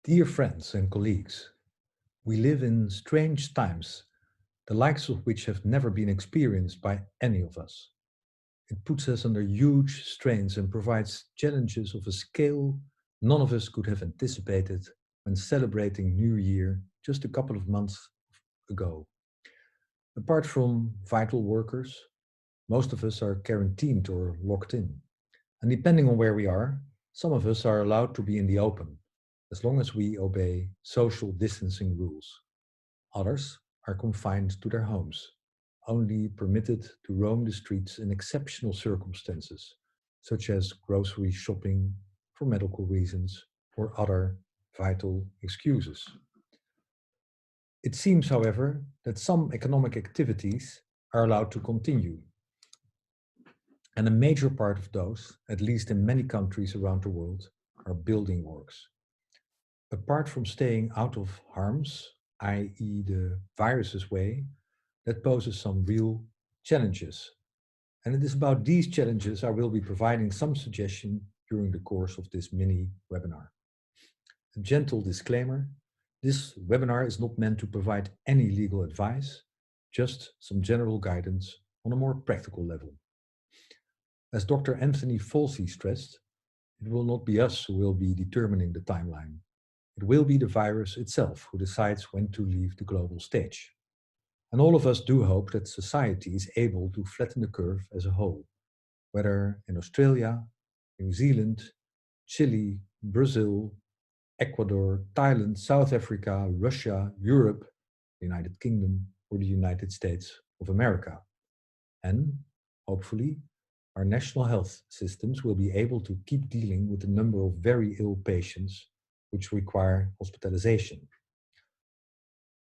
Dear friends and colleagues, we live in strange times, the likes of which have never been experienced by any of us. It puts us under huge strains and provides challenges of a scale none of us could have anticipated when celebrating New Year just a couple of months ago. Apart from vital workers, most of us are quarantined or locked in. And depending on where we are, some of us are allowed to be in the open, as long as we obey social distancing rules. Others are confined to their homes, only permitted to roam the streets in exceptional circumstances, such as grocery shopping for medical reasons or other vital excuses. It seems, however, that some economic activities are allowed to continue, and a major part of those, at least in many countries around the world, are building works. Apart from staying out of harm's, i.e., the virus's way, that poses some real challenges. And it is about these challenges I will be providing some suggestion during the course of this mini webinar. A gentle disclaimer, this webinar is not meant to provide any legal advice, just some general guidance on a more practical level. As Dr. Anthony Fauci stressed, it will not be us who will be determining the timeline. It will be the virus itself who decides when to leave the global stage. And all of us do hope that society is able to flatten the curve as a whole, whether in Australia, New Zealand, Chile, Brazil, Ecuador, Thailand, South Africa, Russia, Europe, the United Kingdom, or the United States of America. And hopefully, our national health systems will be able to keep dealing with the number of very ill patients which require hospitalization.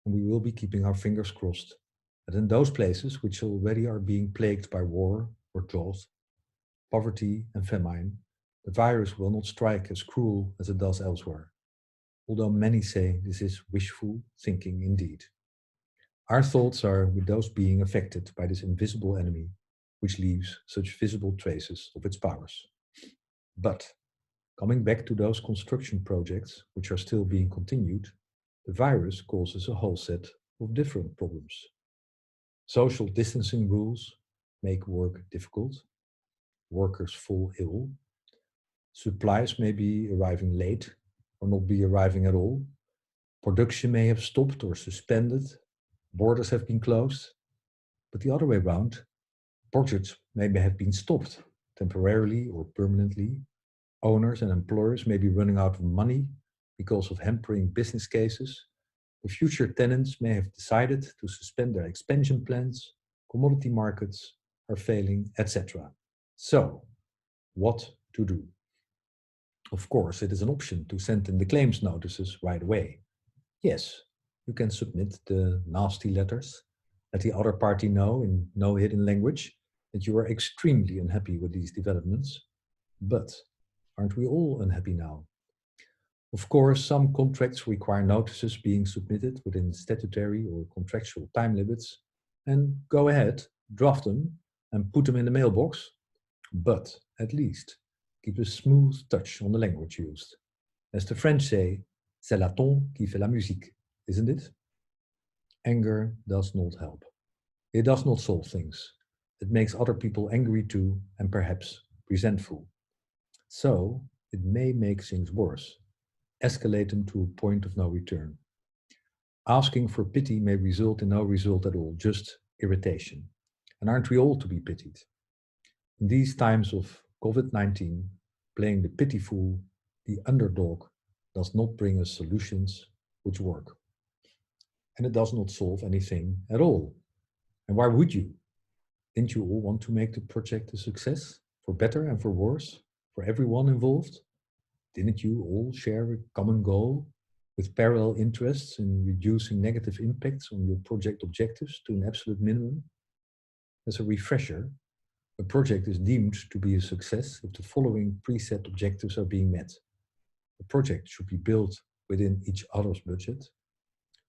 And we will be keeping our fingers crossed that in those places which already are being plagued by war or drought, poverty and famine, the virus will not strike as cruel as it does elsewhere, although many say this is wishful thinking indeed. Our thoughts are with those being affected by this invisible enemy, which leaves such visible traces of its powers. But coming back to those construction projects which are still being continued, the virus causes a whole set of different problems. Social distancing rules make work difficult, workers fall ill, supplies may be arriving late or not be arriving at all, production may have stopped or suspended, borders have been closed, but the other way around, projects may have been stopped temporarily or permanently. Owners and employers may be running out of money because of hampering business cases. The future tenants may have decided to suspend their expansion plans, commodity markets are failing, etc. So, what to do? Of course, it is an option to send in the claims notices right away. Yes, you can submit the nasty letters, let the other party know in no hidden language that you are extremely unhappy with these developments. But aren't we all unhappy now? Of course, some contracts require notices being submitted within statutory or contractual time limits, and go ahead, draft them and put them in the mailbox, but at least keep a smooth touch on the language used. As the French say, c'est la ton qui fait la musique, isn't it? Anger does not help. It does not solve things. It makes other people angry too and perhaps resentful. So it may make things worse, escalate them to a point of no return. Asking for pity may result in no result at all, just irritation. And aren't we all to be pitied? In these times of COVID-19, playing the pity fool, the underdog, does not bring us solutions which work. And it does not solve anything at all. And why would you? Didn't you all want to make the project a success, for better and for worse, for everyone involved? Didn't you all share a common goal with parallel interests in reducing negative impacts on your project objectives to an absolute minimum? As a refresher, a project is deemed to be a success if the following preset objectives are being met. The project should be built within each other's budget.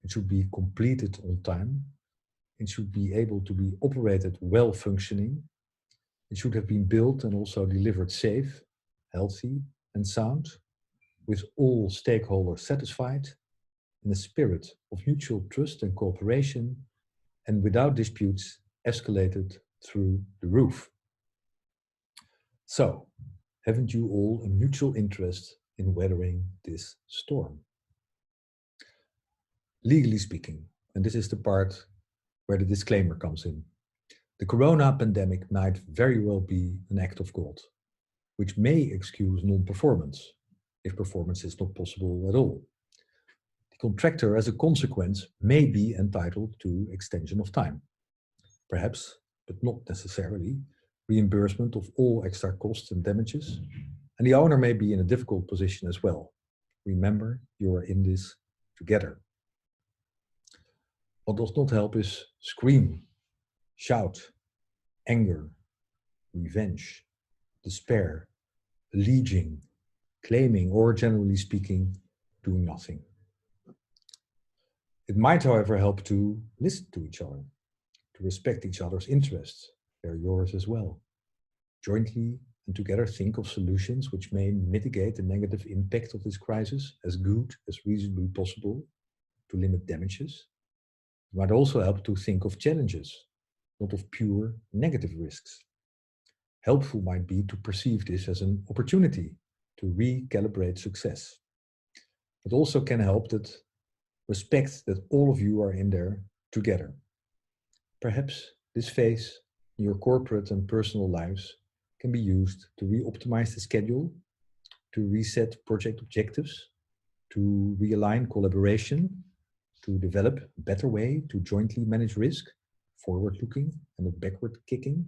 It should be completed on time. It should be able to be operated well functioning. It should have been built and also delivered safe, healthy, and sound. with all stakeholders satisfied, in a spirit of mutual trust and cooperation, and without disputes escalated through the roof. So, haven't you all a mutual interest in weathering this storm? Legally speaking, and this is the part where the disclaimer comes in, the corona pandemic might very well be an act of God, which may excuse non-performance, if performance is not possible at all. The contractor, as a consequence, may be entitled to extension of time. Perhaps, but not necessarily, reimbursement of all extra costs and damages. And the owner may be in a difficult position as well. Remember, you are in this together. What does not help is scream, shout, anger, revenge, despair, alleging, claiming, or generally speaking, doing nothing. It might, however, help to listen to each other, to respect each other's interests. They're yours as well. Jointly and together think of solutions which may mitigate the negative impact of this crisis as good as reasonably possible to limit damages. It might also help to think of challenges, not of pure negative risks. Helpful might be to perceive this as an opportunity to recalibrate success. It also can help that respect that all of you are in there together. Perhaps this phase in your corporate and personal lives can be used to re-optimize the schedule, to reset project objectives, to realign collaboration, to develop a better way to jointly manage risk, forward-looking and not backward-kicking.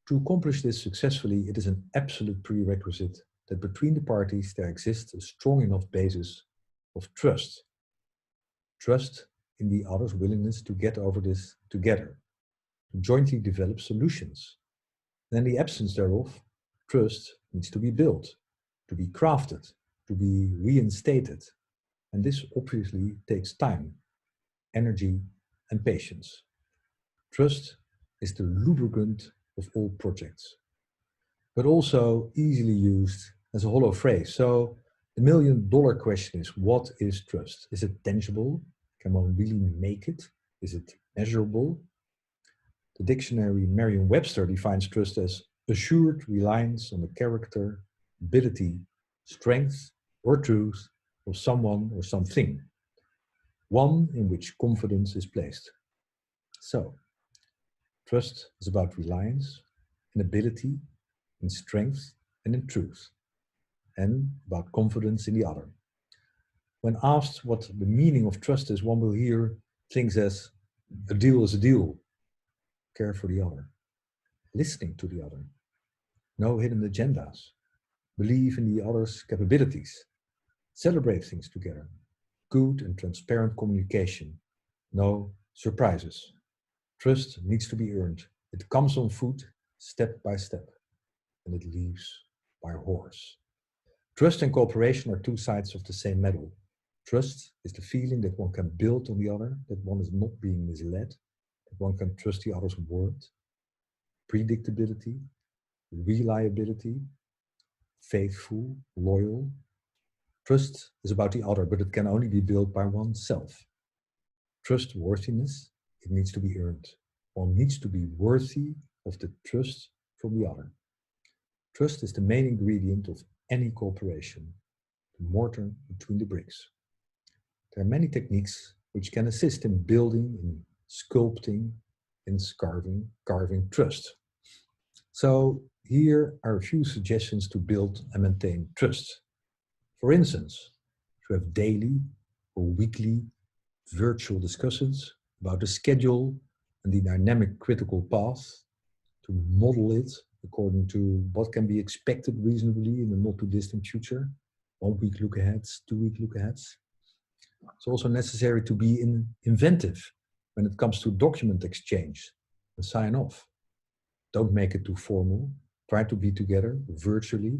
To accomplish this successfully, it is an absolute prerequisite that between the parties there exists a strong enough basis of trust. Trust in the other's willingness to get over this together, to jointly develop solutions. And in the absence thereof, trust needs to be built, to be crafted, to be reinstated. And this obviously takes time, energy, and patience. Trust is the lubricant of all projects, but also easily used as a hollow phrase. So the $1,000,000 question is, what is trust? Is it tangible? Can one really make it? Is it measurable? The dictionary Merriam-Webster defines trust as assured reliance on the character, ability, strength, or truth of someone or something, one in which confidence is placed. So, trust is about reliance, in ability, in strength, and in truth, and about confidence in the other. When asked what the meaning of trust is, one will hear things as a deal is a deal, care for the other, listening to the other, no hidden agendas, believe in the other's capabilities, celebrate things together, good and transparent communication, no surprises. Trust needs to be earned. It comes on foot, step by step, and it leaves by horse. Trust and cooperation are two sides of the same medal. Trust is the feeling that one can build on the other, that one is not being misled, that one can trust the other's word. Predictability, reliability, faithful, loyal. Trust is about the other, but it can only be built by oneself. Trustworthiness, it needs to be earned. One needs to be worthy of the trust from the other. Trust is the main ingredient of any cooperation, the mortar between the bricks. There are many techniques which can assist in building, in sculpting, in carving trust. So here are a few suggestions to build and maintain trust. For instance, to have daily or weekly virtual discussions about the schedule and the dynamic critical path, to model it according to what can be expected reasonably in the not too distant future, 1 week look aheads, 2 week look aheads. It's also necessary to be inventive when it comes to document exchange and sign off. Don't make it too formal. Try to be together virtually.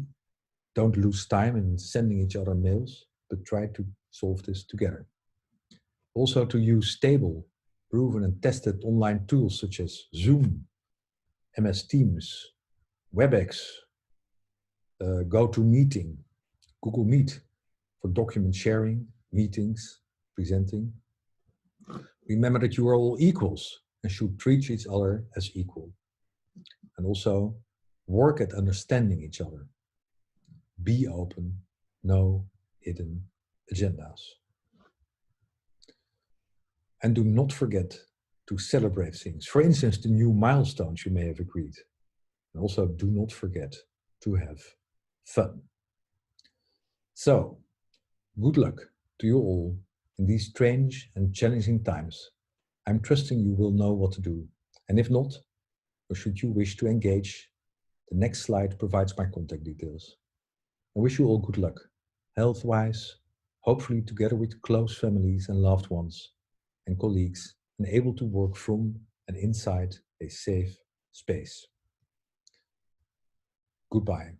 Don't lose time in sending each other mails, but try to solve this together. Also to use stable, proven and tested online tools such as Zoom, MS Teams, WebEx, GoToMeeting, Google Meet for document sharing, meetings, presenting. Remember that you are all equals and should treat each other as equal. And also work at understanding each other. Be open, no hidden agendas. And do not forget to celebrate things. For instance, the new milestones you may have agreed. And also do not forget to have fun. So, good luck to you all in these strange and challenging times. I'm trusting you will know what to do. And if not, or should you wish to engage, the next slide provides my contact details. I wish you all good luck, health-wise, hopefully together with close families and loved ones and colleagues, and able to work from and inside a safe space. Goodbye.